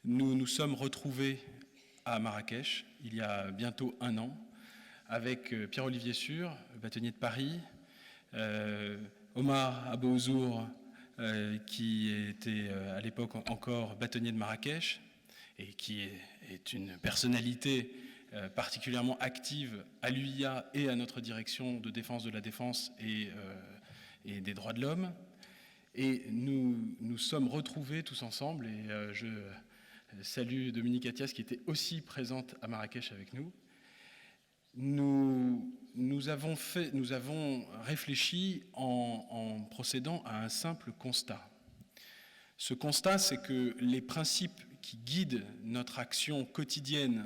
Nous nous sommes retrouvés à Marrakech, il y a bientôt 1 an, avec Pierre-Olivier Sûr, bâtonnier de Paris, Omar Abouzour, qui était à l'époque encore bâtonnier de Marrakech, et qui est une personnalité particulièrement active à l'UIA et à notre direction de défense de la défense et des droits de l'homme. Et nous sommes retrouvés tous ensemble, et je salue Dominique Attias qui était aussi présente à Marrakech avec nous. Nous avons réfléchi en procédant à un simple constat. Ce constat, c'est que les principes qui guident notre action quotidienne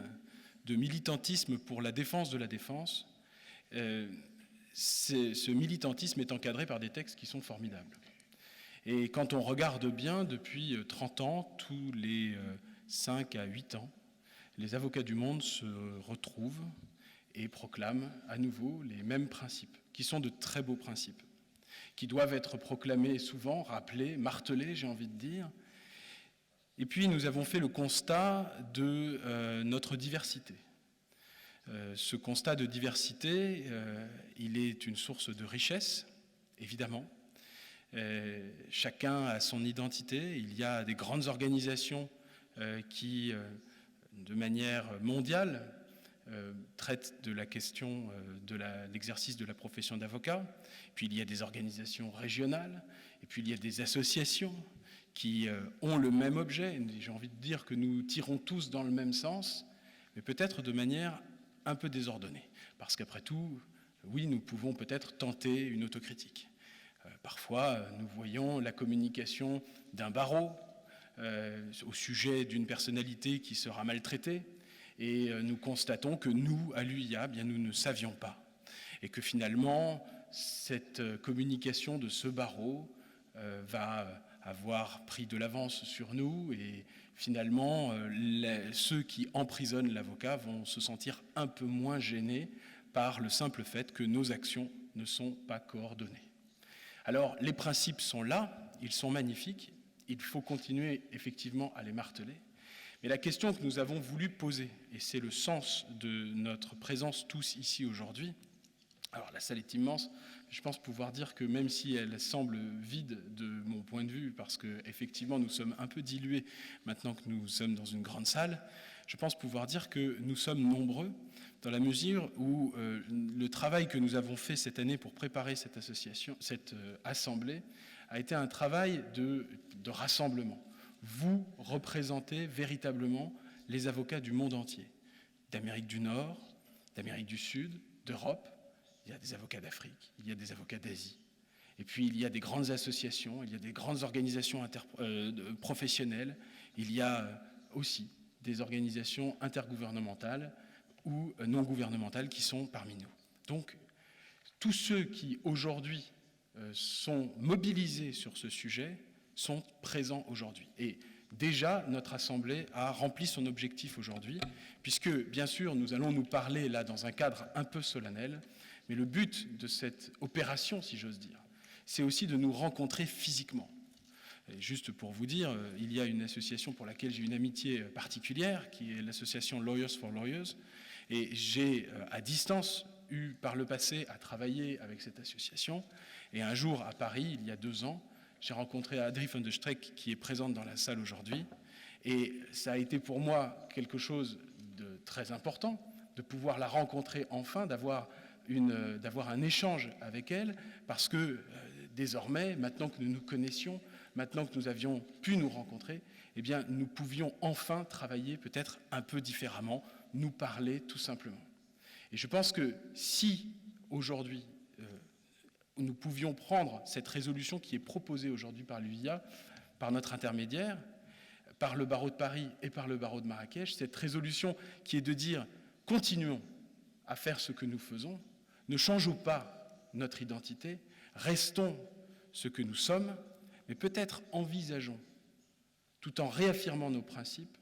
de militantisme pour la défense de la défense, ce militantisme est encadré par des textes qui sont formidables. Et quand on regarde bien, depuis 30 ans, tous les 5 à 8 ans, les avocats du monde se retrouvent et proclament à nouveau les mêmes principes, qui sont de très beaux principes, qui doivent être proclamés souvent, rappelés, martelés, j'ai envie de dire. Et puis nous avons fait le constat de notre diversité. Ce constat de diversité, il est une source de richesse, évidemment. Chacun a son identité. Il y a des grandes organisations qui, de manière mondiale, traitent de la question de l'exercice de la profession d'avocat. Puis il y a des organisations régionales, et puis il y a des associations qui ont le même objet. J'ai envie de dire que nous tirons tous dans le même sens, mais peut-être de manière un peu désordonnée. Parce qu'après tout, oui, nous pouvons peut-être tenter une autocritique. Parfois, nous voyons la communication d'un barreau au sujet d'une personnalité qui sera maltraitée, et nous constatons que nous, à l'UIA, bien, nous ne savions pas. Et que finalement, cette communication de ce barreau va avoir pris de l'avance sur nous, et finalement, ceux qui emprisonnent l'avocat vont se sentir un peu moins gênés par le simple fait que nos actions ne sont pas coordonnées. Alors, les principes sont là, ils sont magnifiques, il faut continuer effectivement à les marteler. Mais la question que nous avons voulu poser, et c'est le sens de notre présence tous ici aujourd'hui, alors la salle est immense, je pense pouvoir dire que même si elle semble vide de mon point de vue, parce qu'effectivement nous sommes un peu dilués maintenant que nous sommes dans une grande salle, je pense pouvoir dire que nous sommes nombreux dans la mesure où le travail que nous avons fait cette année pour préparer cette association, cette assemblée, a été un travail de rassemblement. Vous représentez véritablement les avocats du monde entier, d'Amérique du Nord, d'Amérique du Sud, d'Europe. Il y a des avocats d'Afrique, il y a des avocats d'Asie. Et puis il y a des grandes associations, il y a des grandes organisations professionnelles, il y a aussi des organisations intergouvernementales ou non gouvernementales qui sont parmi nous. Donc, tous ceux qui aujourd'hui sont mobilisés sur ce sujet sont présents aujourd'hui. Et déjà, notre Assemblée a rempli son objectif aujourd'hui, puisque, bien sûr, nous allons nous parler là dans un cadre un peu solennel, mais le but de cette opération, si j'ose dire, c'est aussi de nous rencontrer physiquement. Et juste pour vous dire, il y a une association pour laquelle j'ai une amitié particulière, qui est l'association Lawyers for Lawyers, et j'ai, à distance, eu par le passé à travailler avec cette association, et un jour à Paris, il y a 2 ans, j'ai rencontré Adrie von der Streeck, qui est présente dans la salle aujourd'hui, et ça a été pour moi quelque chose de très important, de pouvoir la rencontrer enfin, d'avoir un échange avec elle, parce que désormais, maintenant que nous nous connaissions, maintenant que nous avions pu nous rencontrer, eh bien, nous pouvions enfin travailler peut-être un peu différemment, nous parler tout simplement. Et je pense que si aujourd'hui nous pouvions prendre cette résolution qui est proposée aujourd'hui par l'UIA, par notre intermédiaire, par le barreau de Paris et par le barreau de Marrakech, cette résolution qui est de dire « continuons à faire ce que nous faisons, ne changeons pas notre identité, restons ce que nous sommes, mais peut-être envisageons, tout en réaffirmant nos principes,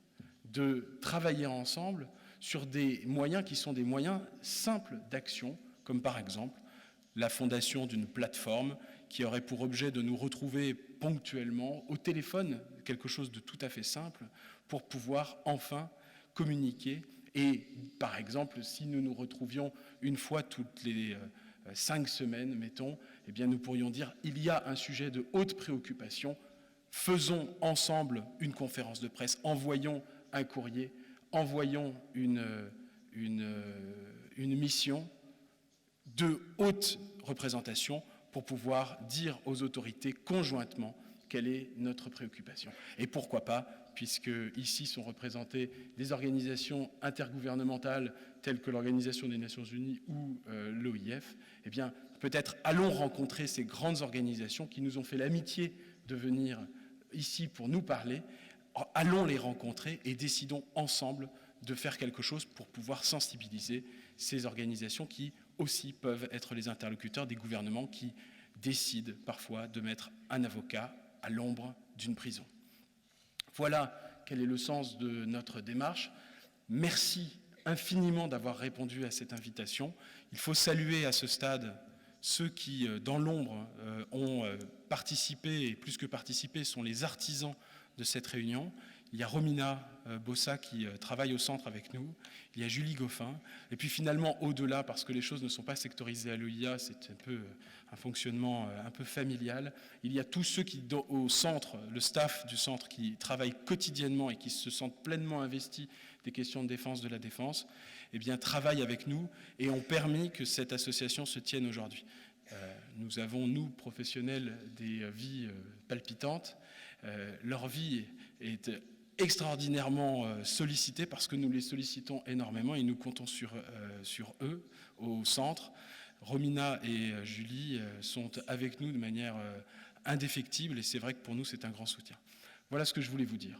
de travailler ensemble sur des moyens qui sont des moyens simples d'action, comme par exemple la fondation d'une plateforme qui aurait pour objet de nous retrouver ponctuellement au téléphone, quelque chose de tout à fait simple, pour pouvoir enfin communiquer. Et par exemple, si nous nous retrouvions une fois toutes les 5 semaines, mettons, eh bien nous pourrions dire il y a un sujet de haute préoccupation, faisons ensemble une conférence de presse, envoyons un courrier, envoyons une mission de haute représentation pour pouvoir dire aux autorités conjointement quelle est notre préoccupation. Et pourquoi pas, puisque ici sont représentées des organisations intergouvernementales telles que l'Organisation des Nations Unies ou l'OIF, eh bien, peut-être allons rencontrer ces grandes organisations qui nous ont fait l'amitié de venir ici pour nous parler, allons les rencontrer et décidons ensemble de faire quelque chose pour pouvoir sensibiliser ces organisations qui aussi peuvent être les interlocuteurs des gouvernements qui décident parfois de mettre un avocat à l'ombre d'une prison. Voilà quel est le sens de notre démarche. Merci infiniment d'avoir répondu à cette invitation. Il faut saluer à ce stade ceux qui, dans l'ombre, ont participé, et plus que participé, sont les artisans de cette réunion. Il y a Romina Bossa qui travaille au centre avec nous, il y a Julie Goffin, et puis finalement au-delà, parce que les choses ne sont pas sectorisées à l'EIA, c'est un peu un fonctionnement un peu familial, il y a tous ceux qui, au centre, le staff du centre, qui travaillent quotidiennement et qui se sentent pleinement investis des questions de défense de la défense, eh bien travaillent avec nous et ont permis que cette association se tienne aujourd'hui. Nous avons, nous, professionnels, des vies palpitantes. Leur vie est extraordinairement sollicitée parce que nous les sollicitons énormément et nous comptons sur eux au centre. Romina et Julie sont avec nous de manière indéfectible et c'est vrai que pour nous c'est un grand soutien. Voilà ce que je voulais vous dire.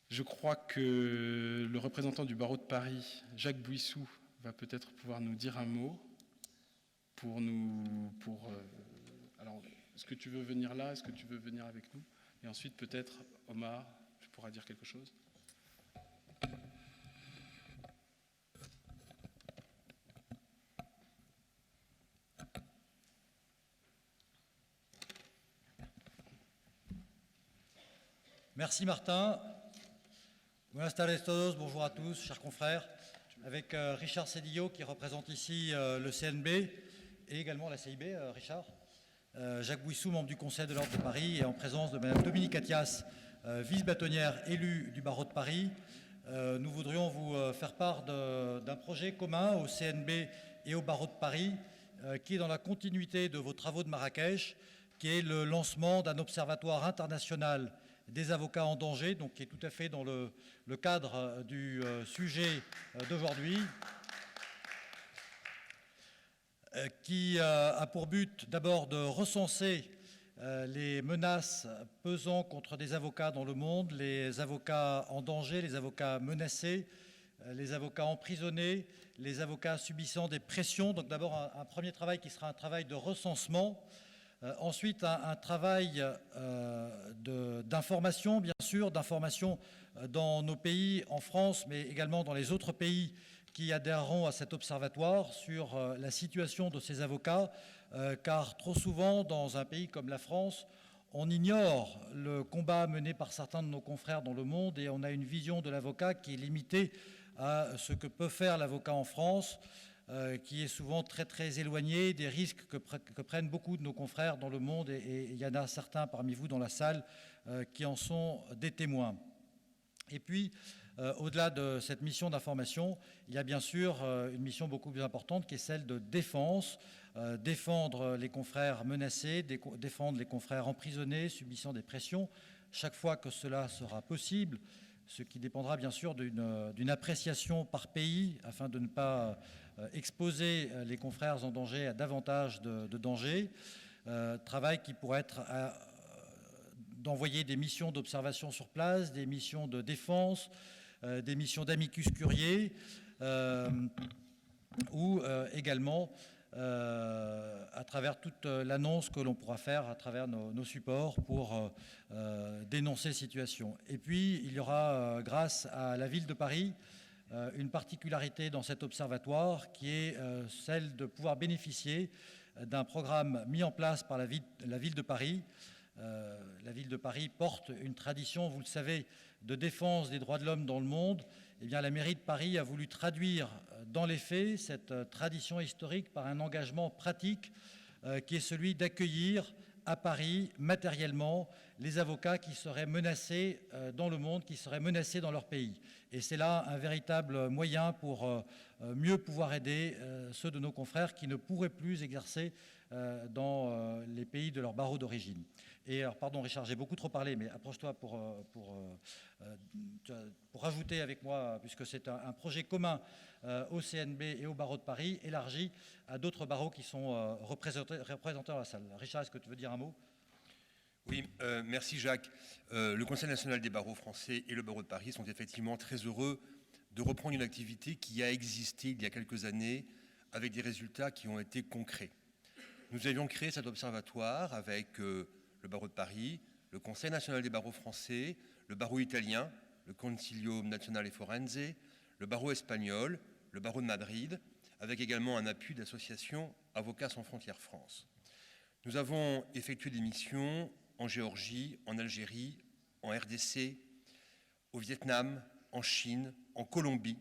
Je crois que le représentant du barreau de Paris, Jacques Bouissou, va peut-être pouvoir nous dire un mot alors, est-ce que tu veux venir là? Est-ce que tu veux venir avec nous? Et ensuite, peut-être, Omar, tu pourras dire quelque chose. Merci Martin. Buenas tardes todos, bonjour à tous, chers confrères. Avec Richard Cedillo qui représente ici le CNB et également la CIB, Richard. Jacques Bouissou, membre du Conseil de l'Ordre de Paris, et en présence de Mme Dominique Attias, vice-bâtonnière élue du barreau de Paris. Nous voudrions vous faire part d'un projet commun au CNB et au barreau de Paris qui est dans la continuité de vos travaux de Marrakech, qui est le lancement d'un observatoire international des avocats en danger, donc qui est tout à fait dans le cadre du sujet d'aujourd'hui, qui a pour but d'abord de recenser les menaces pesant contre des avocats dans le monde, les avocats en danger, les avocats menacés, les avocats emprisonnés, les avocats subissant des pressions. Donc d'abord un premier travail qui sera un travail de recensement. Ensuite, un travail d'information, bien sûr, d'information dans nos pays, en France, mais également dans les autres pays qui adhéreront à cet observatoire sur la situation de ces avocats, car trop souvent, dans un pays comme la France, on ignore le combat mené par certains de nos confrères dans le monde et on a une vision de l'avocat qui est limitée à ce que peut faire l'avocat en France, qui est souvent très très éloigné des risques que prennent beaucoup de nos confrères dans le monde et il y en a certains parmi vous dans la salle qui en sont des témoins. Et puis, au-delà de cette mission d'information, il y a bien sûr une mission beaucoup plus importante qui est celle de défense, défendre les confrères menacés, défendre les confrères emprisonnés, subissant des pressions, chaque fois que cela sera possible, ce qui dépendra bien sûr d'une appréciation par pays afin de ne pas exposer les confrères en danger à davantage de dangers. Travail qui pourrait être d'envoyer des missions d'observation sur place, des missions de défense, des missions d'amicus curiae, ou également à travers toute l'annonce que l'on pourra faire à travers nos supports pour dénoncer ces situations. Et puis, il y aura, grâce à la ville de Paris, une particularité dans cet observatoire qui est celle de pouvoir bénéficier d'un programme mis en place par la ville de Paris. La ville de Paris porte une tradition, vous le savez, de défense des droits de l'homme dans le monde. Eh bien, la mairie de Paris a voulu traduire dans les faits cette tradition historique par un engagement pratique qui est celui d'accueillir à Paris, matériellement, les avocats qui seraient menacés dans le monde, qui seraient menacés dans leur pays. Et c'est là un véritable moyen pour mieux pouvoir aider ceux de nos confrères qui ne pourraient plus exercer dans les pays de leur barreau d'origine. Et alors, pardon Richard, j'ai beaucoup trop parlé, mais approche-toi pour rajouter avec moi, puisque c'est un projet commun au CNB et au barreau de Paris, élargi à d'autres barreaux qui sont représentés dans la salle. Richard, est-ce que tu veux dire un mot ? Oui, merci Jacques. Le Conseil national des barreaux français et le barreau de Paris sont effectivement très heureux de reprendre une activité qui a existé il y a quelques années avec des résultats qui ont été concrets. Nous avions créé cet observatoire avec le barreau de Paris, le Conseil national des barreaux français, le barreau italien, le Consiglio Nazionale Forense, le barreau espagnol, le barreau de Madrid, avec également un appui d'association Avocats sans frontières France. Nous avons effectué des missions en Géorgie, en Algérie, en RDC, au Vietnam, en Chine, en Colombie.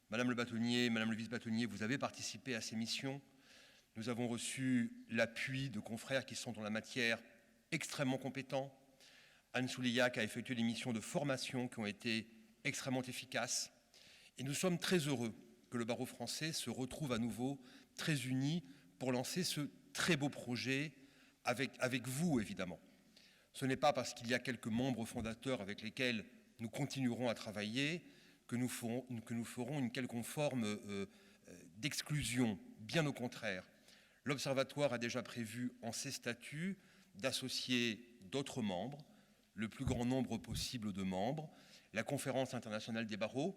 Madame le bâtonnier, Madame le vice-bâtonnier, vous avez participé à ces missions. Nous avons reçu l'appui de confrères qui sont dans la matière extrêmement compétents. Anne Souleillac a effectué des missions de formation qui ont été extrêmement efficaces. Et nous sommes très heureux que le barreau français se retrouve à nouveau très uni pour lancer ce très beau projet avec vous, évidemment. Ce n'est pas parce qu'il y a quelques membres fondateurs avec lesquels nous continuerons à travailler que nous ferons une quelconque forme d'exclusion. Bien au contraire. L'Observatoire a déjà prévu en ses statuts d'associer d'autres membres, le plus grand nombre possible de membres, la Conférence internationale des barreaux,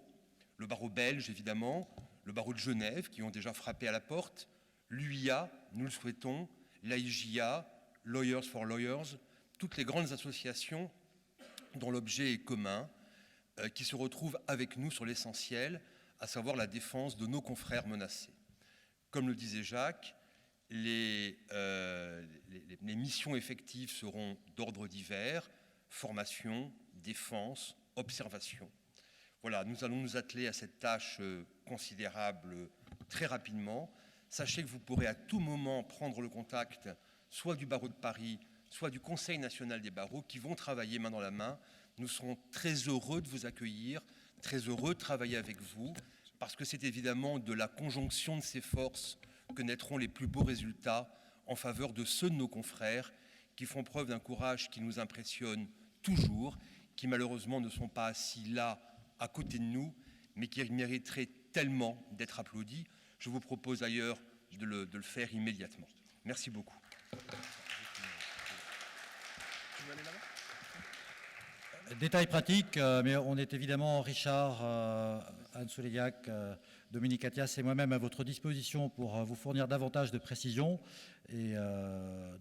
le barreau belge évidemment, le barreau de Genève qui ont déjà frappé à la porte, l'UIA, nous le souhaitons, l'AIJA, Lawyers for Lawyers, toutes les grandes associations dont l'objet est commun, qui se retrouvent avec nous sur l'essentiel, à savoir la défense de nos confrères menacés. Comme le disait Jacques, les missions effectives seront d'ordre divers, formation, défense, observation. Voilà, nous allons nous atteler à cette tâche considérable très rapidement. Sachez que vous pourrez à tout moment prendre le contact soit du barreau de Paris, soit du Conseil national des barreaux qui vont travailler main dans la main. Nous serons très heureux de vous accueillir, très heureux de travailler avec vous, parce que c'est évidemment de la conjonction de ces forces que naîtront les plus beaux résultats en faveur de ceux de nos confrères qui font preuve d'un courage qui nous impressionne toujours, qui malheureusement ne sont pas assis là à côté de nous, mais qui mériteraient tellement d'être applaudis. Je vous propose d'ailleurs de le faire immédiatement. Merci beaucoup. Détail pratique, mais on est évidemment, Richard, Anne Souleillac, Dominique Attias et moi-même à votre disposition pour vous fournir davantage de précisions. Et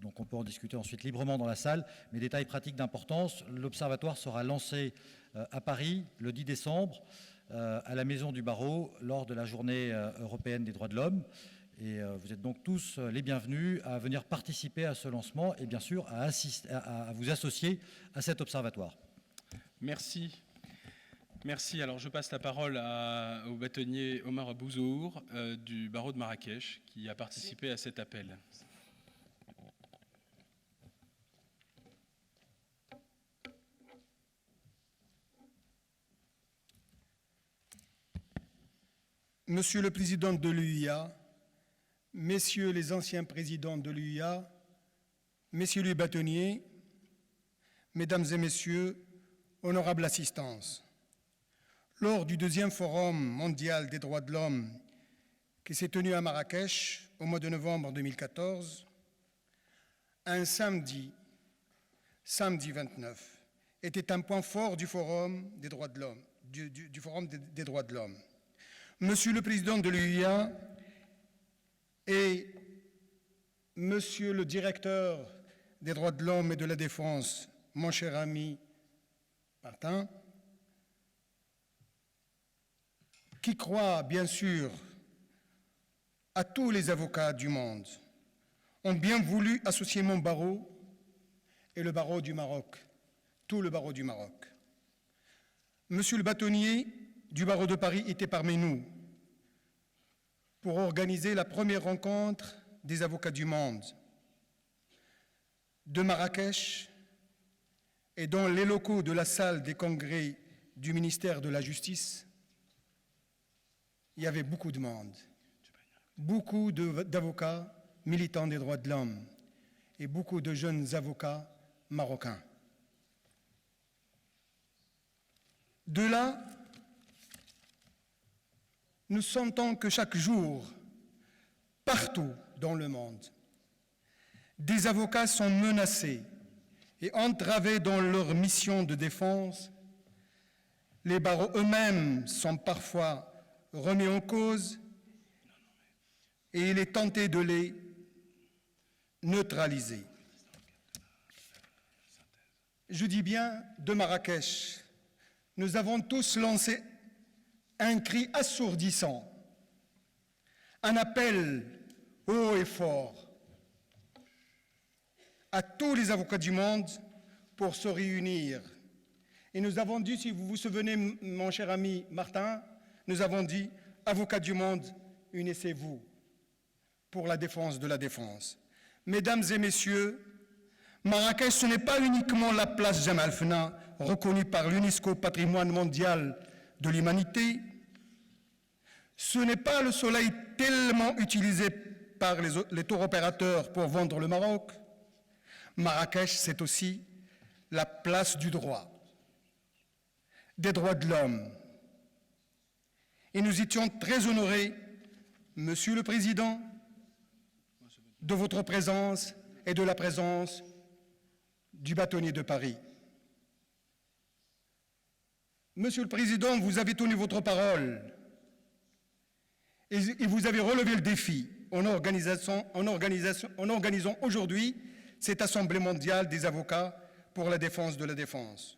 donc on peut en discuter ensuite librement dans la salle. Mais détail pratique d'importance, l'Observatoire sera lancé à Paris le 10 décembre à la Maison du Barreau lors de la Journée européenne des droits de l'homme. Et vous êtes donc tous les bienvenus à venir participer à ce lancement et bien sûr à vous associer à cet observatoire. Merci. Merci. Alors je passe la parole au bâtonnier Omar Abouzour du barreau de Marrakech qui a participé à cet appel. Monsieur le Président de l'UIA, Messieurs les anciens présidents de l'UIA, Messieurs les bâtonniers, Mesdames et Messieurs, honorable assistance, lors du 2e Forum mondial des droits de l'homme qui s'est tenu à Marrakech au mois de novembre 2014, un samedi 29, était un point fort du Forum des droits de l'homme, du Forum des droits de l'homme. Monsieur le Président de l'UIA et Monsieur le Directeur des droits de l'homme et de la défense, mon cher ami Martin, qui croit bien sûr à tous les avocats du monde, ont bien voulu associer mon barreau et le barreau du Maroc, tout le barreau du Maroc. Monsieur le bâtonnier du barreau de Paris était parmi nous pour organiser la première rencontre des avocats du monde de Marrakech et dans les locaux de la salle des congrès du ministère de la Justice. Il y avait beaucoup de monde, beaucoup d'avocats militants des droits de l'homme et beaucoup de jeunes avocats marocains. De là, nous sentons que chaque jour, partout dans le monde, des avocats sont menacés et entravés dans leur mission de défense. Les barreaux eux-mêmes sont parfois remis en cause et il est tenté de les neutraliser. Je dis bien de Marrakech. Nous avons tous lancé un cri assourdissant, un appel haut et fort à tous les avocats du monde pour se réunir. Et nous avons dit, si vous vous souvenez, mon cher ami Martin, nous avons dit, avocats du monde, unissez-vous pour la défense de la défense. Mesdames et messieurs, Marrakech, ce n'est pas uniquement la place Jemaa el-Fna, reconnue par l'UNESCO patrimoine mondial de l'humanité. Ce n'est pas le soleil tellement utilisé par les tours opérateurs pour vendre le Maroc. Marrakech, c'est aussi la place du droit, des droits de l'homme. Et nous étions très honorés, Monsieur le Président, de votre présence et de la présence du bâtonnier de Paris. Monsieur le Président, vous avez tenu votre parole et vous avez relevé le défi en organisant aujourd'hui cette Assemblée mondiale des avocats pour la défense de la défense.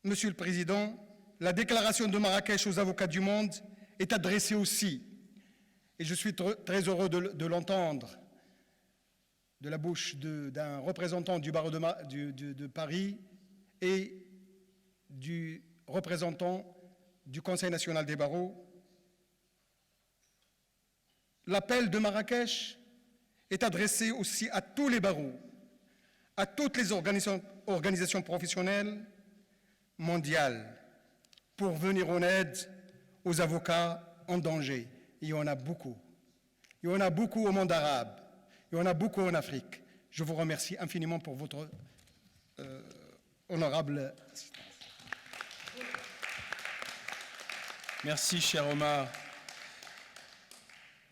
Monsieur le Président, la déclaration de Marrakech aux avocats du monde est adressée aussi, et je suis très heureux de l'entendre, de la bouche d'un représentant du barreau de Paris et du représentant du Conseil national des barreaux. L'appel de Marrakech est adressé aussi à tous les barreaux, à toutes les organisations professionnelles mondiales pour venir en aide aux avocats en danger. Il y en a beaucoup. Il y en a beaucoup au monde arabe. Il y en a beaucoup en Afrique. Je vous remercie infiniment pour votre honorable assistance. Merci, cher Omar.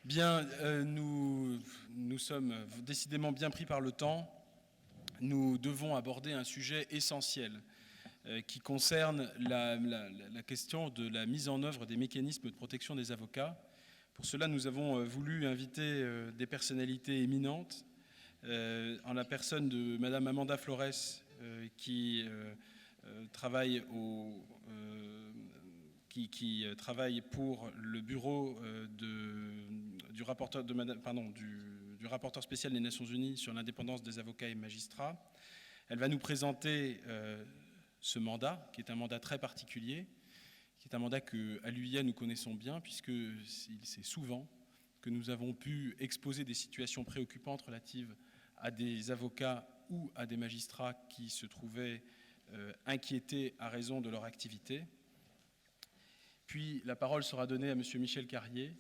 Bien, nous sommes décidément bien pris par le temps. Nous devons aborder un sujet essentiel qui concerne la question de la mise en œuvre des mécanismes de protection des avocats. Pour cela, nous avons voulu inviter des personnalités éminentes, en la personne de Madame Amanda Flores, qui travaille pour le bureau du rapporteur spécial des Nations Unies sur l'indépendance des avocats et magistrats. Elle va nous présenter ce mandat, qui est un mandat très particulier, qui est un mandat qu'à l'UIA nous connaissons bien, puisque c'est souvent que nous avons pu exposer des situations préoccupantes relatives à des avocats ou à des magistrats qui se trouvaient inquiétés à raison de leur activité. Puis la parole sera donnée à M. Michel Carrier,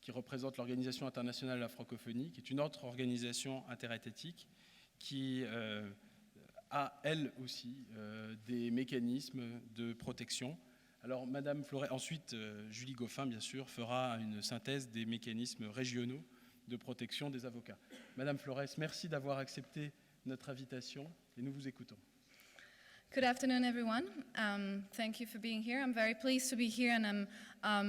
qui représente l'Organisation internationale de la francophonie, qui est une autre organisation interétatique qui a, elle aussi, des mécanismes de protection. Alors, Madame Flores, ensuite, Julie Goffin, bien sûr, fera une synthèse des mécanismes régionaux de protection des avocats. Madame Flores, merci d'avoir accepté notre invitation et nous vous écoutons. Good afternoon, everyone. Thank you for being here. I'm very pleased to be here, and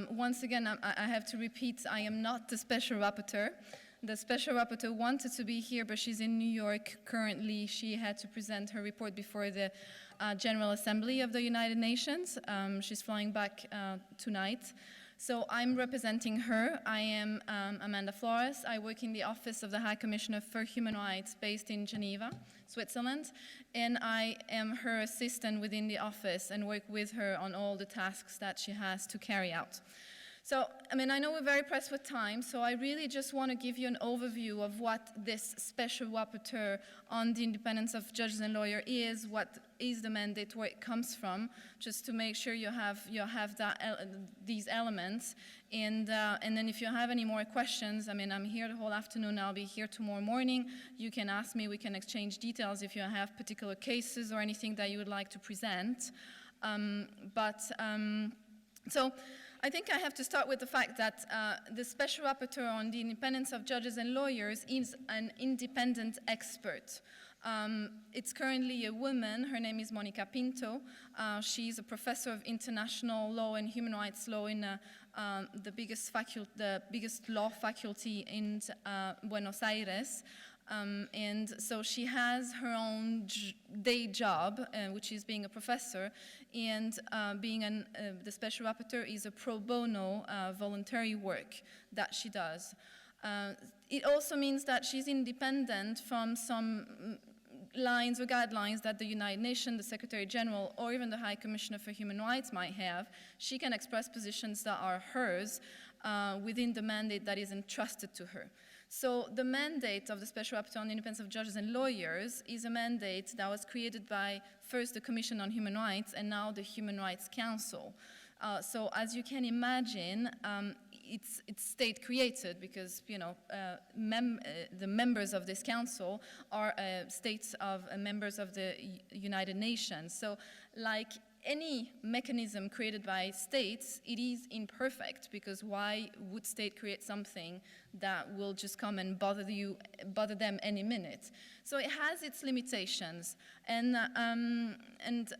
once again, I have to repeat, I am not the special rapporteur. The special rapporteur wanted to be here, but she's in New York currently. She had to present her report before the General Assembly of the United Nations. She's flying back tonight. So I'm representing her. I am Amanda Flores. I work in the Office of the High Commissioner for Human Rights based in Geneva, Switzerland, and I am her assistant within the office and work with her on all the tasks that she has to carry out. So, I mean, I know we're very pressed with time, so I really just want to give you an overview of what this special rapporteur on the independence of judges and lawyers is, what is the mandate, where it comes from, just to make sure you have these elements. And then if you have any more questions, I mean, I'm here the whole afternoon, I'll be here tomorrow morning. You can ask me, we can exchange details if you have particular cases or anything that you would like to present. So I think I have to start with the fact that the Special Rapporteur on the Independence of Judges and Lawyers is an independent expert. It's currently a woman. Her name is Monica Pinto. She's a professor of international law and human rights law in the biggest law faculty in Buenos Aires. And so she has her own day job, which is being a professor, and being the Special Rapporteur is a pro bono voluntary work that she does. It also means that she's independent from some lines or guidelines that the United Nations, the Secretary General, or even the High Commissioner for Human Rights might have. She can express positions that are hers within the mandate that is entrusted to her. So the mandate of the Special Rapporteur on the Independence of Judges and Lawyers is a mandate that was created by first the Commission on Human Rights and now the Human Rights Council. So as you can imagine, it's state created because the members of this council are states of members of the United Nations. So like any mechanism created by states, it is imperfect because why would state create something that will just come and bother them any minute? So it has its limitations, and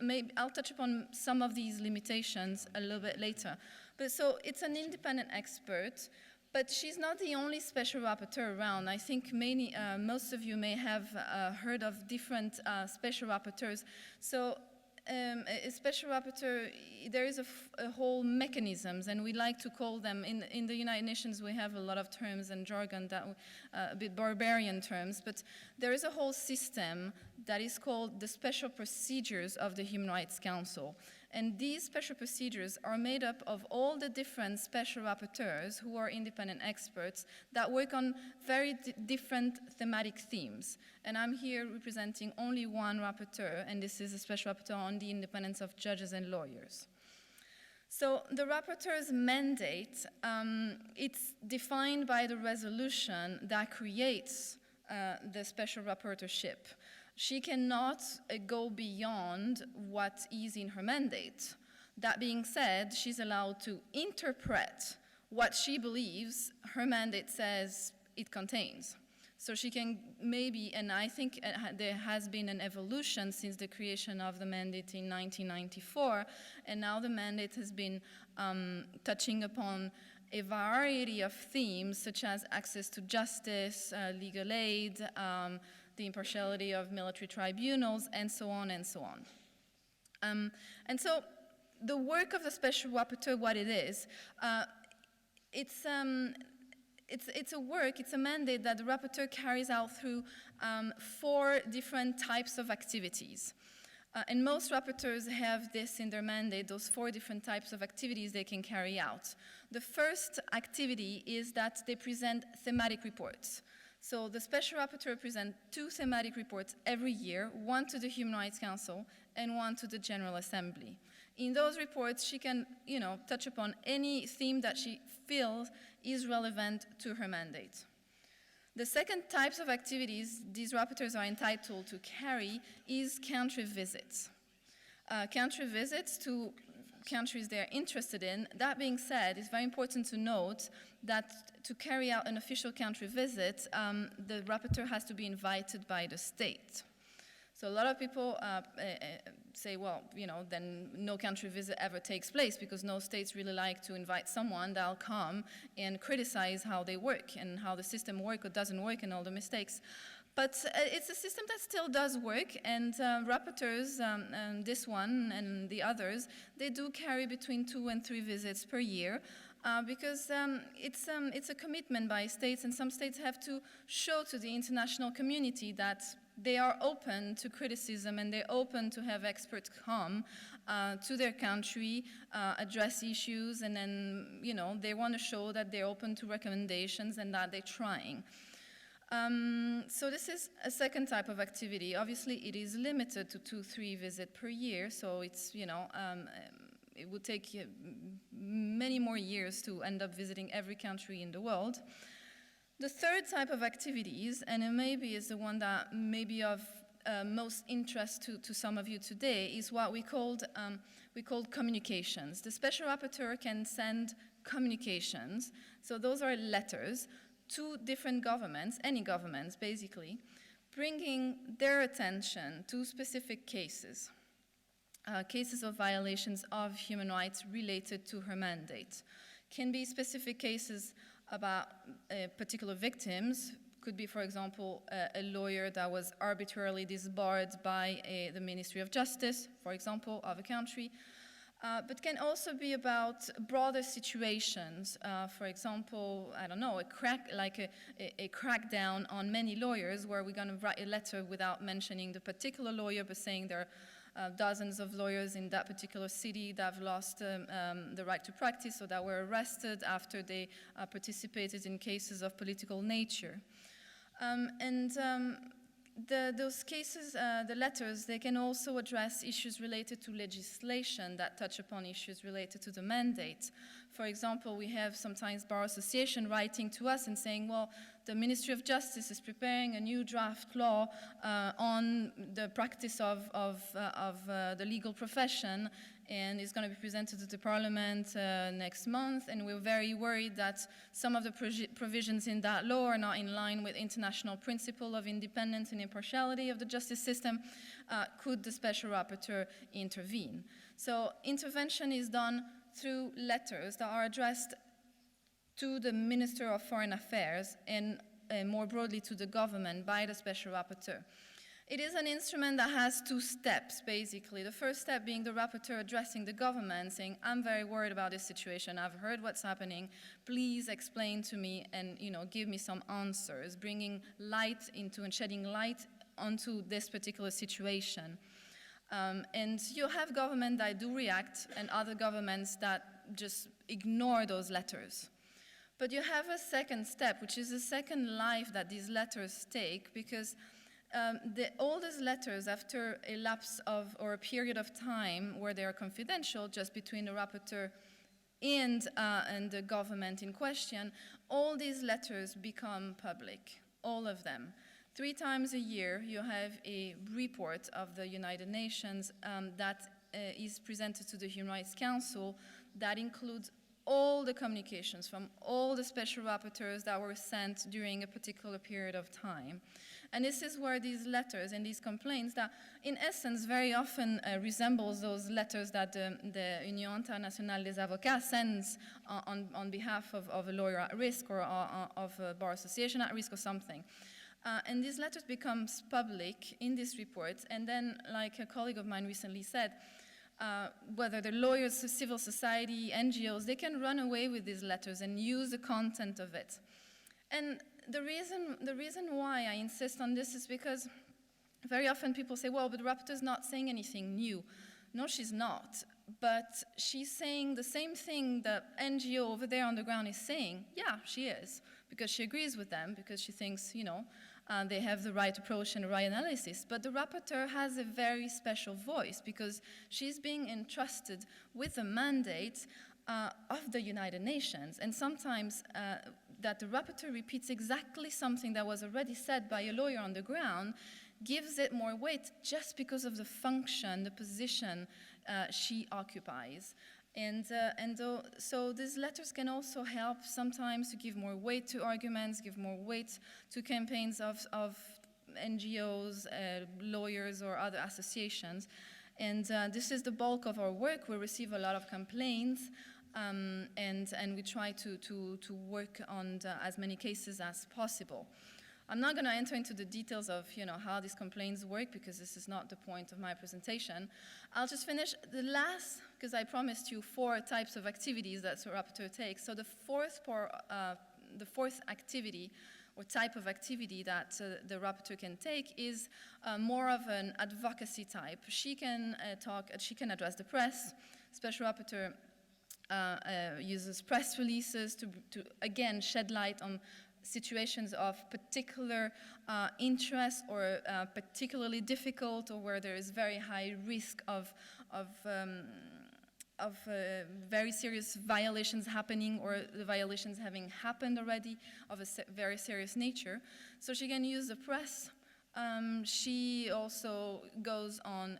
maybe I'll touch upon some of these limitations a little bit later. But so it's an independent expert, but she's not the only special rapporteur around. I think most of you may have heard of different special rapporteurs. So a special rapporteur, there is a whole mechanisms, and we like to call them, in the United Nations we have a lot of terms and jargon that a bit barbarian terms, but there is a whole system that is called the Special Procedures of the Human Rights Council. And these special procedures are made up of all the different special rapporteurs who are independent experts that work on very different thematic themes. And I'm here representing only one rapporteur, and this is a special rapporteur on the independence of judges and lawyers. So the rapporteur's mandate, it's defined by the resolution that creates the special rapporteurship. She cannot go beyond what is in her mandate. That being said, she's allowed to interpret what she believes her mandate says it contains. So she can maybe, and I think there has been an evolution since the creation of the mandate in 1994, and now the mandate has been touching upon a variety of themes such as access to justice, legal aid, the impartiality of military tribunals, and so on and so on. And so the work of the special rapporteur, what it is, it's a work, it's a mandate that the rapporteur carries out through 4 different types of activities. And most rapporteurs have this in their mandate, those 4 different types of activities they can carry out. The first activity is that they present thematic reports. So the Special Rapporteur presents 2 thematic reports every year, one to the Human Rights Council and one to the General Assembly. In those reports, she can, touch upon any theme that she feels is relevant to her mandate. The second types of activities these rapporteurs are entitled to carry is country visits. Country visits to countries they're interested in. That being said, it's very important to note that to carry out an official country visit, the rapporteur has to be invited by the state. So a lot of people say, well, then no country visit ever takes place because no states really like to invite someone that'll come and criticize how they work and how the system works or doesn't work and all the mistakes. But it's a system that still does work, and rapporteurs, this one and the others, they do carry between 2 and 3 visits per year. because it's a commitment by states, and some states have to show to the international community that they are open to criticism and they're open to have experts come to their country, address issues, and then, you know, they want to show that they're open to recommendations and that they're trying. So this is a second type of activity. Obviously, it is limited to 2-3 visits per year, so it's, you know, it would take many more years to end up visiting every country in the world. The third type of activities, and it maybe is the one that may be of most interest to some of you today, is what we called communications. The Special Rapporteur can send communications, so those are letters, to different governments, any governments basically, bringing their attention to specific cases. Cases of violations of human rights related to her mandate. Can be specific cases about particular victims. Could be, for example, a lawyer that was arbitrarily disbarred by the Ministry of Justice, for example, of a country. But can also be about broader situations. For example, I don't know, a crackdown on many lawyers where we're going to write a letter without mentioning the particular lawyer, but saying there are dozens of lawyers in that particular city that have lost the right to practice or that were arrested after they participated in cases of political nature. Those cases, the letters, they can also address issues related to legislation that touch upon issues related to the mandate. For example, we have sometimes Bar Association writing to us and saying, well, the Ministry of Justice is preparing a new draft law on the practice of the legal profession, and it's going to be presented to the Parliament next month, and we're very worried that some of the provisions in that law are not in line with international principle of independence and impartiality of the justice system. Could the Special Rapporteur intervene? So intervention is done through letters that are addressed to the Minister of Foreign Affairs and more broadly to the government by the Special Rapporteur. It is an instrument that has 2 steps, basically. The first step being the rapporteur addressing the government, saying, I'm very worried about this situation. I've heard what's happening. Please explain to me and, you know, give me some answers, bringing light into and shedding light onto this particular situation. And you have governments that do react and other governments that just ignore those letters. But you have a second step, which is the second life that these letters take, because all these letters, after a lapse of or a period of time where they are confidential, just between the rapporteur and the government in question, all these letters become public, all of them. 3 times a year, you have a report of the United Nations that is presented to the Human Rights Council that includes all the communications from all the special rapporteurs that were sent during a particular period of time. And this is where these letters and these complaints that, in essence, very often resembles those letters that the Union Internationale des Avocats sends on behalf of a lawyer at risk or of a bar association at risk or something. And these letters become public in this report, and then, like a colleague of mine recently said, whether they're lawyers, civil society, NGOs, they can run away with these letters and use the content of it. And the reason why I insist on this is because very often people say, well, but the rapporteur's not saying anything new. No, she's not. But she's saying the same thing the NGO over there on the ground is saying. Yeah, she is, because she agrees with them, because she thinks, you know, they have the right approach and the right analysis. But the rapporteur has a very special voice because she's being entrusted with a mandate of the United Nations. And sometimes that the rapporteur repeats exactly something that was already said by a lawyer on the ground gives it more weight just because of the function, the position she occupies. So these letters can also help sometimes to give more weight to arguments, give more weight to campaigns of NGOs, lawyers, or other associations. And this is the bulk of our work. We receive a lot of complaints, and we try to work on as many cases as possible. I'm not going to enter into the details of how these complaints work because this is not the point of my presentation. I'll just finish the last, because I promised you 4 types of activities that the rapporteur takes. So the fourth activity or type of activity that the rapporteur can take is more of an advocacy type. She can she can address the press. Special rapporteur uses press releases to again shed light on situations of particular interest or particularly difficult, or where there is very high risk of very serious violations happening, or the violations having happened already of a very serious nature. So she can use the press. She also goes on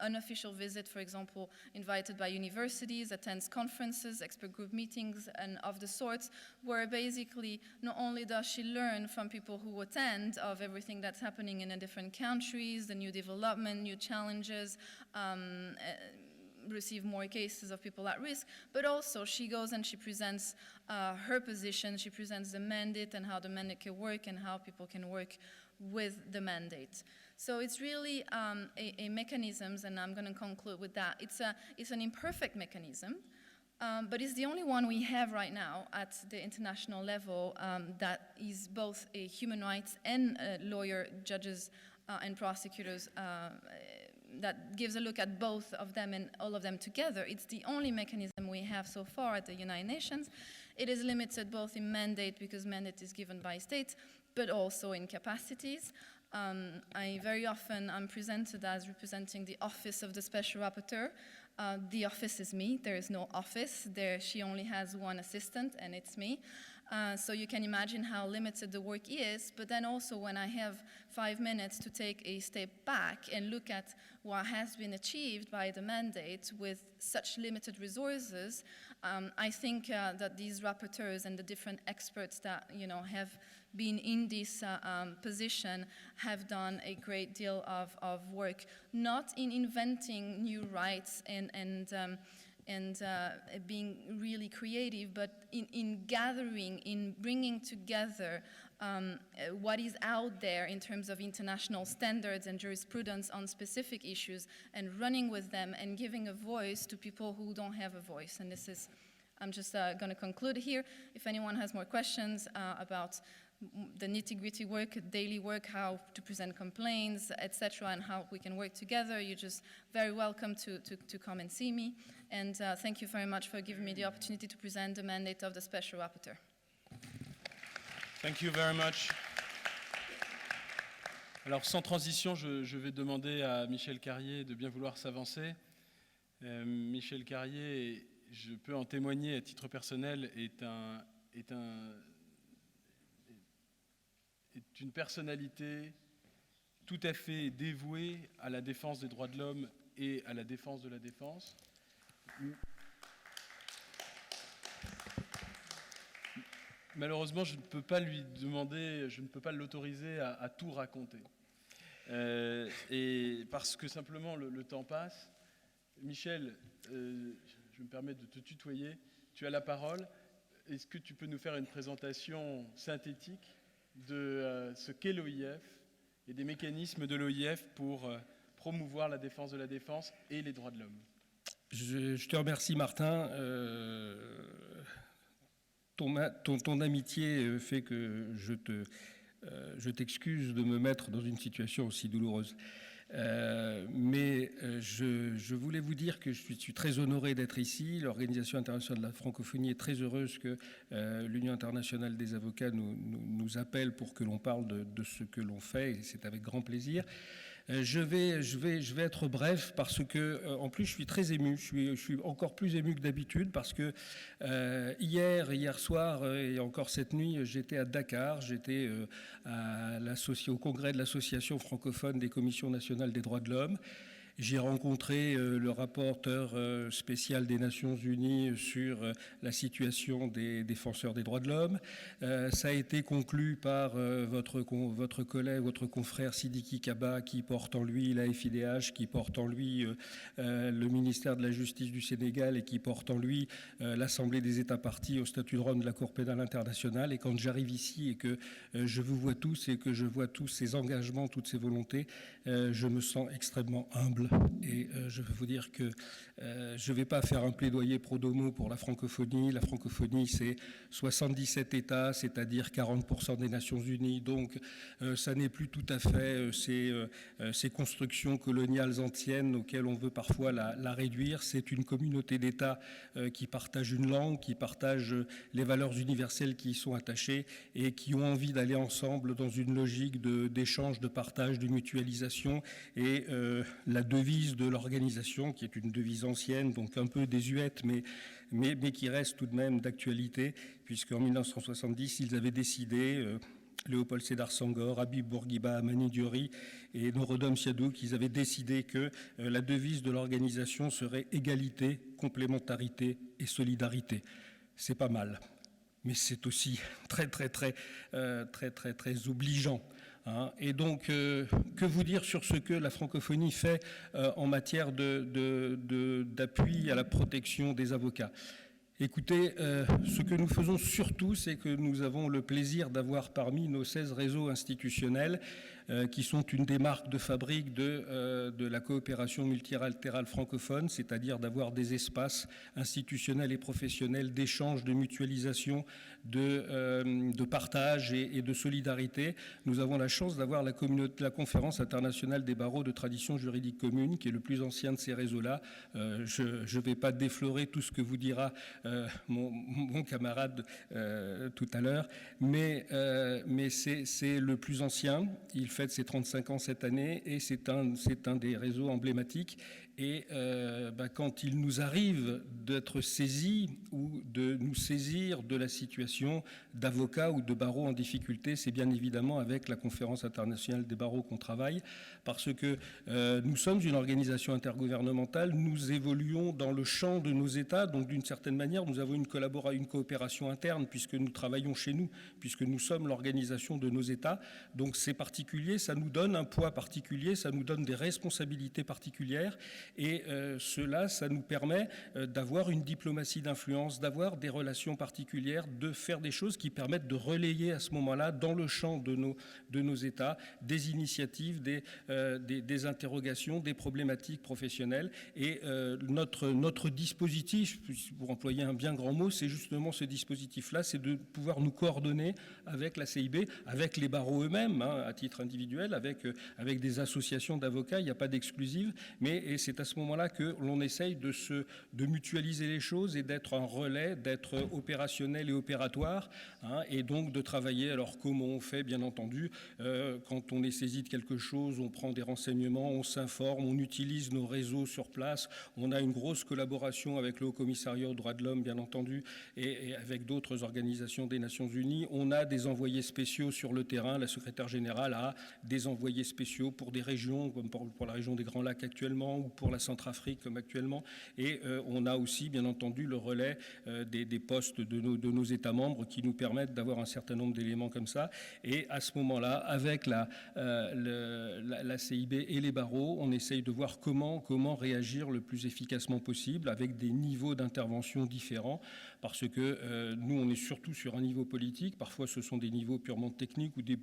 unofficial visit, for example, invited by universities, attends conferences, expert group meetings, and of the sorts, where basically not only does she learn from people who attend of everything that's happening in the different countries, the new development, new challenges, receive more cases of people at risk, but also she goes and she presents her position, she presents the mandate and how the mandate can work and how people can work with the mandate. So it's really a mechanism, and I'm going to conclude with that. It's an imperfect mechanism, but it's the only one we have right now at the international level that is both a human rights and lawyer, judges, and prosecutors that gives a look at both of them and all of them together. It's the only mechanism we have so far at the United Nations. It is limited both in mandate, because mandate is given by states, but also in capacities. Very often I'm presented as representing the office of the Special Rapporteur. The office is me. There is no office. She only has one assistant, and it's me. So you can imagine how limited the work is, but then also when I have 5 minutes to take a step back and look at what has been achieved by the mandate with such limited resources, I think that these rapporteurs and the different experts that have been in this position have done a great deal of work, not in inventing new rights and being really creative, but in gathering, in bringing together what is out there in terms of international standards and jurisprudence on specific issues, and running with them and giving a voice to people who don't have a voice. And I'm just going to conclude here. If anyone has more questions about the nitty-gritty work, daily work, how to present complaints, etc., and how we can work together, you're just very welcome to come and see me. And thank you very much for giving me the opportunity to present the mandate of the Special Rapporteur. Thank you very much. Alors, sans transition, je vais demander à Michel Carrier de bien vouloir s'avancer. Michel Carrier, je peux en témoigner à titre personnel, est une personnalité tout à fait dévouée à la défense des droits de l'homme et à la défense de la défense. Malheureusement, je ne peux pas lui demander, je ne peux pas l'autoriser à tout raconter. Et parce que simplement le temps passe. Michel, je me permets de te tutoyer, tu as la parole. Est-ce que tu peux nous faire une présentation synthétique de ce qu'est l'OIF et des mécanismes de l'OIF pour promouvoir la défense de la défense et les droits de l'homme? Je te remercie, Martin. Ton amitié fait que je t'excuse de me mettre dans une situation aussi douloureuse. Mais je voulais vous dire que je suis très honoré d'être ici. L'Organisation internationale de la francophonie est très heureuse que l'Union internationale des avocats nous appelle pour que l'on parle de ce que l'on fait, et c'est avec grand plaisir. Je vais être bref parce que, en plus, je suis très ému. Je suis encore plus ému que d'habitude parce que hier soir et encore cette nuit, j'étais à Dakar. J'étais au congrès de l'Association francophone des commissions nationales des droits de l'homme. J'ai rencontré le rapporteur spécial des Nations Unies sur la situation des défenseurs des droits de l'homme. Ça a été conclu par votre collègue, votre confrère Sidiki Kaba, qui porte en lui la FIDH, qui porte en lui le ministère de la Justice du Sénégal et qui porte en lui l'Assemblée des États parties au statut de Rome de la Cour pénale internationale. Et quand j'arrive ici et que je vous vois tous et que je vois tous ces engagements, toutes ces volontés, je me sens extrêmement humble. Et je veux vous dire que je ne vais pas faire un plaidoyer pro domo pour la francophonie. La francophonie, c'est 77 États, c'est-à-dire 40% des Nations Unies. Donc, ça n'est plus tout à fait ces constructions coloniales anciennes auxquelles on veut parfois la réduire. C'est une communauté d'États qui partagent une langue, qui partagent les valeurs universelles qui y sont attachées et qui ont envie d'aller ensemble dans une logique d'échange, de partage, de mutualisation. Et la devise de l'organisation, qui est une devise ancienne, donc un peu désuète, mais qui reste tout de même d'actualité, puisqu'en 1970, ils avaient décidé, Léopold Sédar Senghor, Habib Bourguiba, Amani Diori et Norodom Siadouk, ils avaient décidé que la devise de l'organisation serait égalité, complémentarité et solidarité. C'est pas mal, mais c'est aussi très obligeant. Et donc, que vous dire sur ce que la francophonie fait en matière d'appui à la protection des avocats? Écoutez, ce que nous faisons surtout, c'est que nous avons le plaisir d'avoir parmi nos 16 réseaux institutionnels qui sont une des marques de fabrique de la coopération multilatérale francophone, c'est-à-dire d'avoir des espaces institutionnels et professionnels d'échange, de mutualisation, de partage et de solidarité. Nous avons la chance d'avoir la conférence internationale des barreaux de tradition juridique commune, qui est le plus ancien de ces réseaux-là. Je ne vais pas déflorer tout ce que vous dira mon camarade tout à l'heure, mais c'est le plus ancien. Il fête ses 35 ans cette année et c'est un des réseaux emblématiques. Et quand il nous arrive d'être saisis ou de nous saisir de la situation d'avocats ou de barreaux en difficulté, c'est bien évidemment avec la Conférence internationale des barreaux qu'on travaille, parce que nous sommes une organisation intergouvernementale, nous évoluons dans le champ de nos États, donc d'une certaine manière, nous avons une coopération interne, puisque nous travaillons chez nous, puisque nous sommes l'organisation de nos États. Donc c'est particulier, ça nous donne un poids particulier, ça nous donne des responsabilités particulières. Et cela, ça nous permet d'avoir une diplomatie d'influence, d'avoir des relations particulières, de faire des choses qui permettent de relayer à ce moment-là, dans le champ de nos États, des initiatives, des interrogations, des problématiques professionnelles. Et notre dispositif, pour employer un bien grand mot, c'est justement ce dispositif-là, c'est de pouvoir nous coordonner avec la CIB, avec les barreaux eux-mêmes, à titre individuel, avec des associations d'avocats. Il n'y a pas d'exclusive, mais c'est à ce moment-là que l'on essaye de mutualiser les choses et d'être un relais, d'être opérationnel et opératoire, et donc de travailler. Alors comment on fait, bien entendu, quand on est saisi de quelque chose, on prend des renseignements, on s'informe, on utilise nos réseaux sur place, on a une grosse collaboration avec le Haut-Commissariat aux droits de l'homme, bien entendu, et avec d'autres organisations des Nations Unies. On a des envoyés spéciaux sur le terrain, la secrétaire générale a des envoyés spéciaux pour des régions, comme pour la région des Grands Lacs actuellement, ou pour la Centrafrique comme actuellement, et on a aussi bien entendu le relais des postes de nos États membres qui nous permettent d'avoir un certain nombre d'éléments comme ça. Et à ce moment-là, avec la CIB et les barreaux, on essaye de voir comment réagir le plus efficacement possible avec des niveaux d'intervention différents, parce que nous on est surtout sur un niveau politique, parfois ce sont des niveaux purement techniques ou des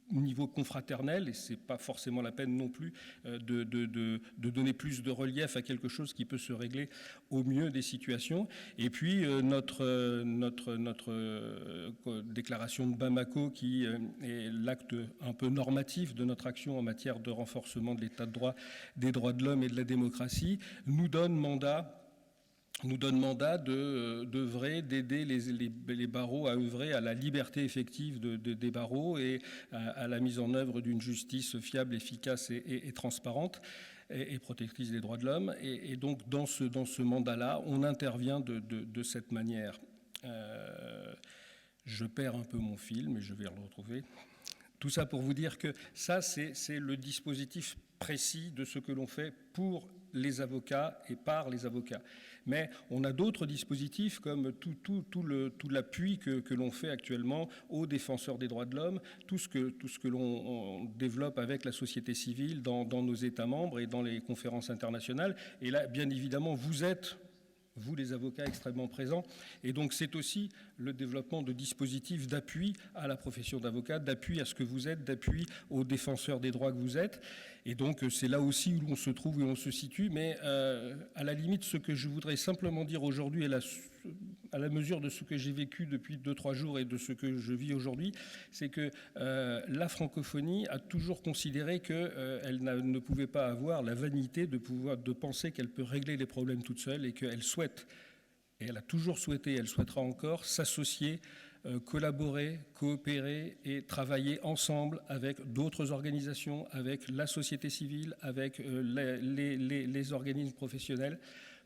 niveau confraternel, et ce n'est pas forcément la peine non plus de donner plus de relief à quelque chose qui peut se régler au mieux des situations. Et puis notre déclaration de Bamako, qui est l'acte un peu normatif de notre action en matière de renforcement de l'état de droit, des droits de l'homme et de la démocratie, nous donne mandat d'œuvrer, d'aider les barreaux à œuvrer à la liberté effective des barreaux et à la mise en œuvre d'une justice fiable, efficace et transparente et protectrice des droits de l'homme. Et donc dans ce mandat-là, on intervient de cette manière. Je perds un peu mon fil, mais je vais le retrouver. Tout ça pour vous dire que ça, c'est le dispositif précis de ce que l'on fait pour les avocats et par les avocats. Mais on a d'autres dispositifs comme tout l'appui que l'on fait actuellement aux défenseurs des droits de l'homme, tout ce que l'on développe avec la société civile dans nos États membres et dans les conférences internationales. Et là, bien évidemment, vous les avocats extrêmement présents. Et donc c'est aussi le développement de dispositifs d'appui à la profession d'avocat, d'appui à ce que vous êtes, d'appui aux défenseurs des droits que vous êtes. Et donc c'est là aussi où on se trouve, où on se situe. Mais à la limite, ce que je voudrais simplement dire aujourd'hui, à la mesure de ce que j'ai vécu depuis 2-3 jours et de ce que je vis aujourd'hui, c'est que la francophonie a toujours considéré qu'elle ne pouvait pas avoir la vanité de penser qu'elle peut régler les problèmes toute seule et qu'elle souhaite, et elle a toujours souhaité, elle souhaitera encore, s'associer, collaborer, coopérer et travailler ensemble avec d'autres organisations, avec la société civile, avec les organismes professionnels,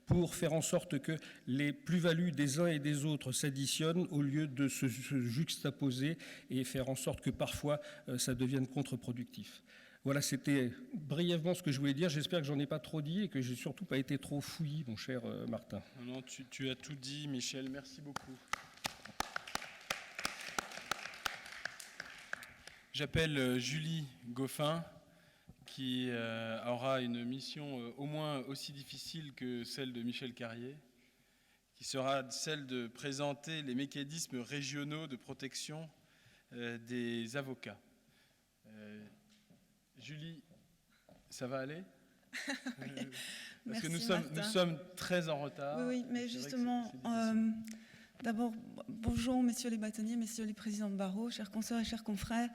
pour faire en sorte que les plus-values des uns et des autres s'additionnent au lieu de se juxtaposer et faire en sorte que parfois ça devienne contre-productif. Voilà, c'était brièvement ce que je voulais dire. J'espère que j'en ai pas trop dit et que j'ai surtout pas été trop fouillis, mon cher Martin. Non, tu as tout dit, Michel. Merci beaucoup. J'appelle Julie Goffin, qui aura une mission au moins aussi difficile que celle de Michel Carrier, qui sera celle de présenter les mécanismes régionaux de protection des avocats. Julie, ça va aller ? Parce que nous sommes très en retard. Oui, mais justement, d'abord, bonjour messieurs les bâtonniers, messieurs les présidents de barreau, chers consoeurs et chers confrères.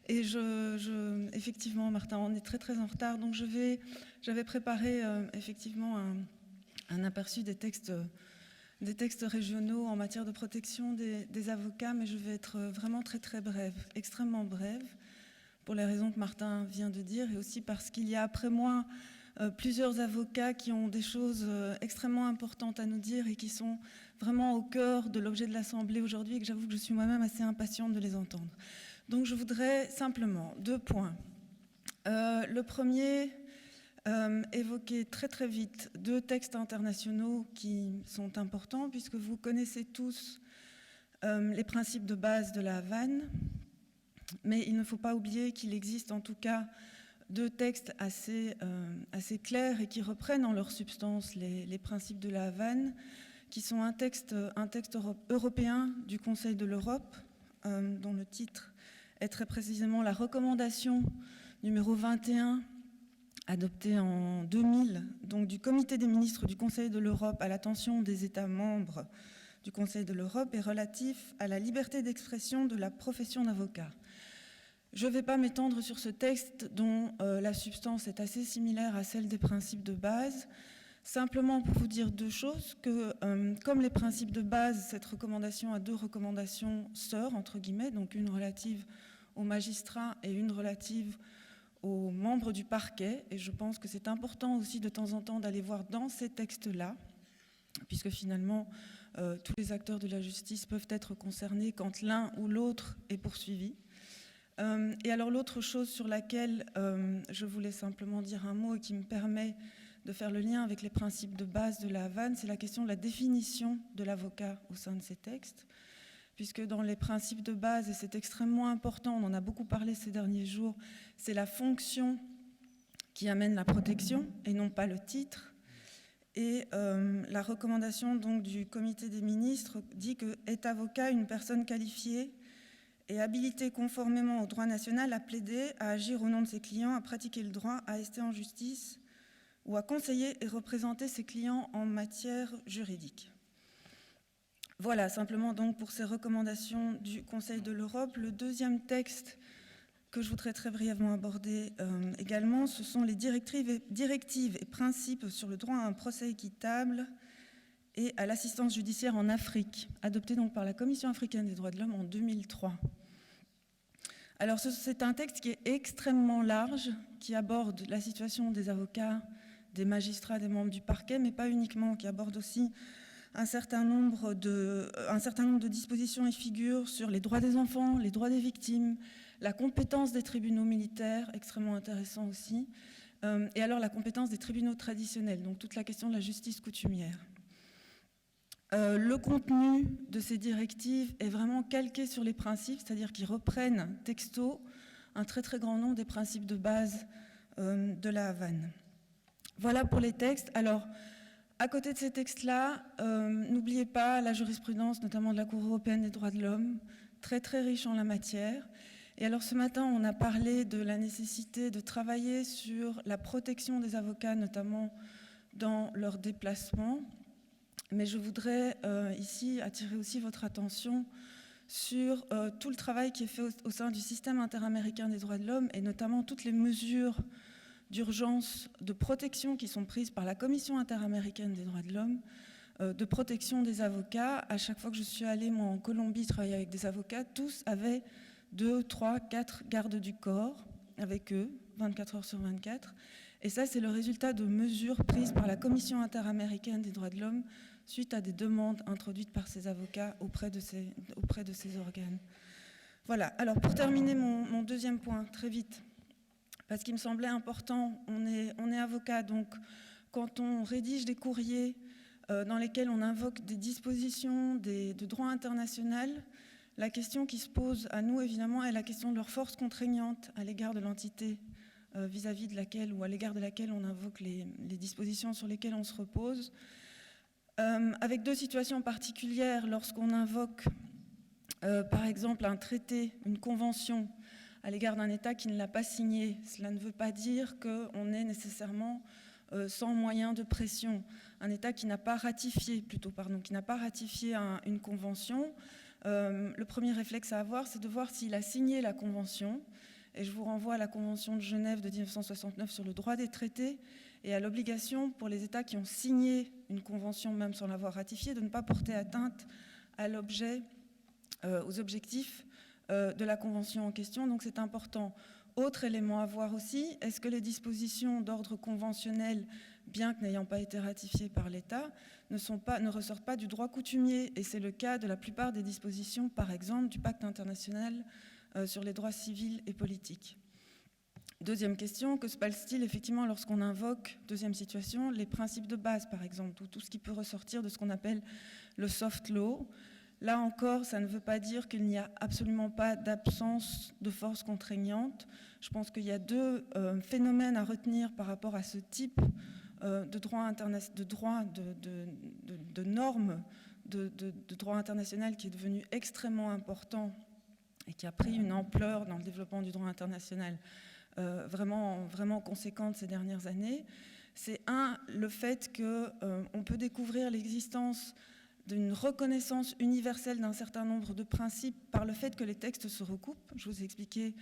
Et effectivement, Martin, on est très très en retard, donc j'avais préparé effectivement un aperçu des textes régionaux en matière de protection des avocats, mais je vais être vraiment très très brève, extrêmement brève, pour les raisons que Martin vient de dire, et aussi parce qu'il y a après moi plusieurs avocats qui ont des choses extrêmement importantes à nous dire et qui sont vraiment au cœur de l'objet de l'Assemblée aujourd'hui, et que j'avoue que je suis moi-même assez impatiente de les entendre. Donc je voudrais simplement 2 points. Le premier, évoquer très très vite 2 textes internationaux qui sont importants, puisque vous connaissez tous les principes de base de la Havane, mais il ne faut pas oublier qu'il existe en tout cas 2 textes assez clairs et qui reprennent en leur substance les principes de la Havane, qui sont un texte européen du Conseil de l'Europe, dont le titre est très précisément la recommandation numéro 21, adoptée en 2000, donc du Comité des ministres du Conseil de l'Europe à l'attention des États membres du Conseil de l'Europe, et relatif à la liberté d'expression de la profession d'avocat. Je ne vais pas m'étendre sur ce texte dont la substance est assez similaire à celle des principes de base, simplement pour vous dire 2 choses, que comme les principes de base, cette recommandation a 2 recommandations sœurs, entre guillemets, donc une relative aux magistrats et une relative aux membres du parquet, et je pense que c'est important aussi de temps en temps d'aller voir dans ces textes-là, puisque finalement tous les acteurs de la justice peuvent être concernés quand l'un ou l'autre est poursuivi. Et alors l'autre chose sur laquelle je voulais simplement dire un mot et qui me permet de faire le lien avec les principes de base de la Havane, c'est la question de la définition de l'avocat au sein de ces textes, puisque dans les principes de base, et c'est extrêmement important, on en a beaucoup parlé ces derniers jours, c'est la fonction qui amène la protection et non pas le titre. Et la recommandation donc du Comité des ministres dit que est avocat une personne qualifiée et habilité conformément au droit national à plaider, à agir au nom de ses clients, à pratiquer le droit, à rester en justice ou à conseiller et représenter ses clients en matière juridique. Voilà, simplement donc pour ces recommandations du Conseil de l'Europe. Le deuxième texte que je voudrais très brièvement aborder également, ce sont les directives et principes sur le droit à un procès équitable et à l'assistance judiciaire en Afrique, adopté donc par la Commission africaine des droits de l'homme en 2003. Alors c'est un texte qui est extrêmement large, qui aborde la situation des avocats, des magistrats, des membres du parquet, mais pas uniquement, qui aborde aussi un certain nombre de dispositions et figures sur les droits des enfants, les droits des victimes, la compétence des tribunaux militaires, extrêmement intéressant aussi, et alors la compétence des tribunaux traditionnels, donc toute la question de la justice coutumière. Le contenu de ces directives est vraiment calqué sur les principes, c'est-à-dire qu'ils reprennent texto un très très grand nombre des principes de base de la Havane. Voilà pour les textes. Alors, à côté de ces textes-là, n'oubliez pas la jurisprudence, notamment de la Cour européenne des droits de l'homme, très très riche en la matière. Et alors ce matin, on a parlé de la nécessité de travailler sur la protection des avocats, notamment dans leurs déplacements. Mais je voudrais ici attirer aussi votre attention sur tout le travail qui est fait au sein du système interaméricain des droits de l'homme et notamment toutes les mesures d'urgence de protection qui sont prises par la Commission interaméricaine des droits de l'homme, de protection des avocats. À chaque fois que je suis allée, moi, en Colombie, travailler avec des avocats, tous avaient 2, 3, 4 gardes du corps avec eux, 24 heures sur 24. Et ça, c'est le résultat de mesures prises par la Commission interaméricaine des droits de l'homme suite à des demandes introduites par ces avocats auprès de ces organes. Voilà. Alors, pour terminer mon deuxième point, très vite, parce qu'il me semblait important, on est avocat, donc quand on rédige des courriers dans lesquels on invoque des dispositions de droit international, la question qui se pose à nous, évidemment, est la question de leur force contraignante à l'égard de l'entité vis-à-vis de laquelle ou à l'égard de laquelle on invoque les dispositions sur lesquelles on se repose. Avec deux situations particulières, lorsqu'on invoque, par exemple, un traité, une convention à l'égard d'un État qui ne l'a pas signé, cela ne veut pas dire qu'on est nécessairement sans moyen de pression. Un État qui n'a pas ratifié, une convention, le premier réflexe à avoir, c'est de voir s'il a signé la convention. Et je vous renvoie à la Convention de Genève de 1969 sur le droit des traités et à l'obligation pour les États qui ont signé une convention, même sans l'avoir ratifiée, de ne pas porter atteinte à l'objet, aux objectifs de la convention en question. Donc c'est important. Autre élément à voir aussi, est-ce que les dispositions d'ordre conventionnel, bien que n'ayant pas été ratifiées par l'État, ne ressortent pas du droit coutumier? Et c'est le cas de la plupart des dispositions, par exemple, du pacte international sur les droits civils et politiques. Deuxième question, que se passe-t-il effectivement lorsqu'on invoque, deuxième situation, les principes de base, par exemple, ou tout ce qui peut ressortir de ce qu'on appelle le soft law? Là encore, ça ne veut pas dire qu'il n'y a absolument pas d'absence de force contraignante. Je pense qu'il y a deux phénomènes à retenir par rapport à ce type de droit de normes de droit international qui est devenu extrêmement important et qui a pris une ampleur dans le développement du droit international vraiment, vraiment conséquente ces dernières années. C'est le fait qu'on peut découvrir l'existence d'une reconnaissance universelle d'un certain nombre de principes par le fait que les textes se recoupent. Je vous ai expliqué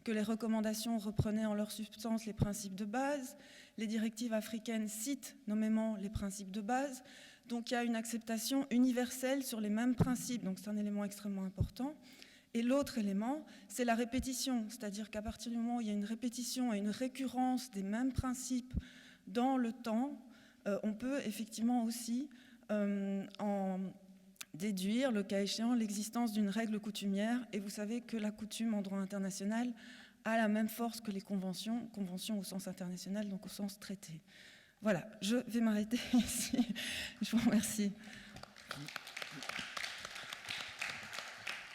que les recommandations reprenaient en leur substance les principes de base. Les directives africaines citent nommément les principes de base. Donc il y a une acceptation universelle sur les mêmes principes. Donc c'est un élément extrêmement important. Et l'autre élément, c'est la répétition. C'est-à-dire qu'à partir du moment où il y a une répétition et une récurrence des mêmes principes dans le temps, on peut effectivement aussi en déduire, le cas échéant, l'existence d'une règle coutumière. Et vous savez que la coutume en droit international a la même force que les conventions, conventions au sens international, donc au sens traité. Voilà, je vais m'arrêter ici. Je vous remercie.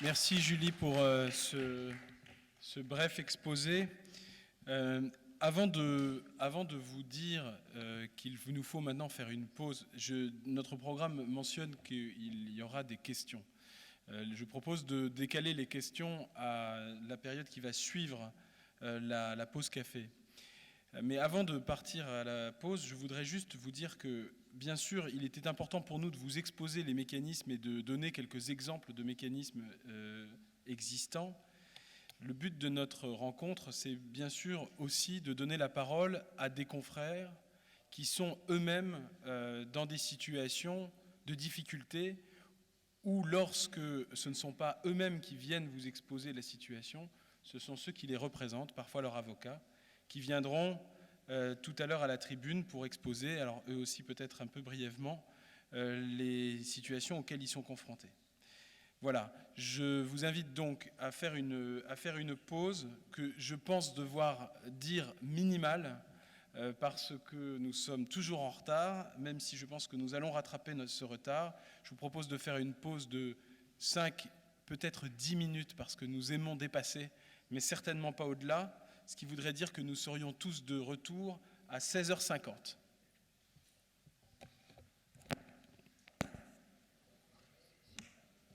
Merci Julie pour ce bref exposé. Avant de vous dire qu'il nous faut maintenant faire une pause, notre programme mentionne qu'il y aura des questions. Je propose de décaler les questions à la période qui va suivre la pause café. Mais avant de partir à la pause, je voudrais juste vous dire que, bien sûr, il était important pour nous de vous exposer les mécanismes et de donner quelques exemples de mécanismes existants. Le but de notre rencontre, c'est bien sûr aussi de donner la parole à des confrères qui sont eux-mêmes dans des situations de difficulté ou lorsque ce ne sont pas eux-mêmes qui viennent vous exposer la situation, ce sont ceux qui les représentent, parfois leurs avocats, qui viendront tout à l'heure à la tribune pour exposer, alors eux aussi peut-être un peu brièvement, les situations auxquelles ils sont confrontés. Voilà, je vous invite donc à faire une pause que je pense devoir dire minimale, parce que nous sommes toujours en retard, même si je pense que nous allons rattraper ce retard. Je vous propose de faire une pause de 5, peut-être 10 minutes, parce que nous aimons dépasser, mais certainement pas au-delà, ce qui voudrait dire que nous serions tous de retour à 16h50.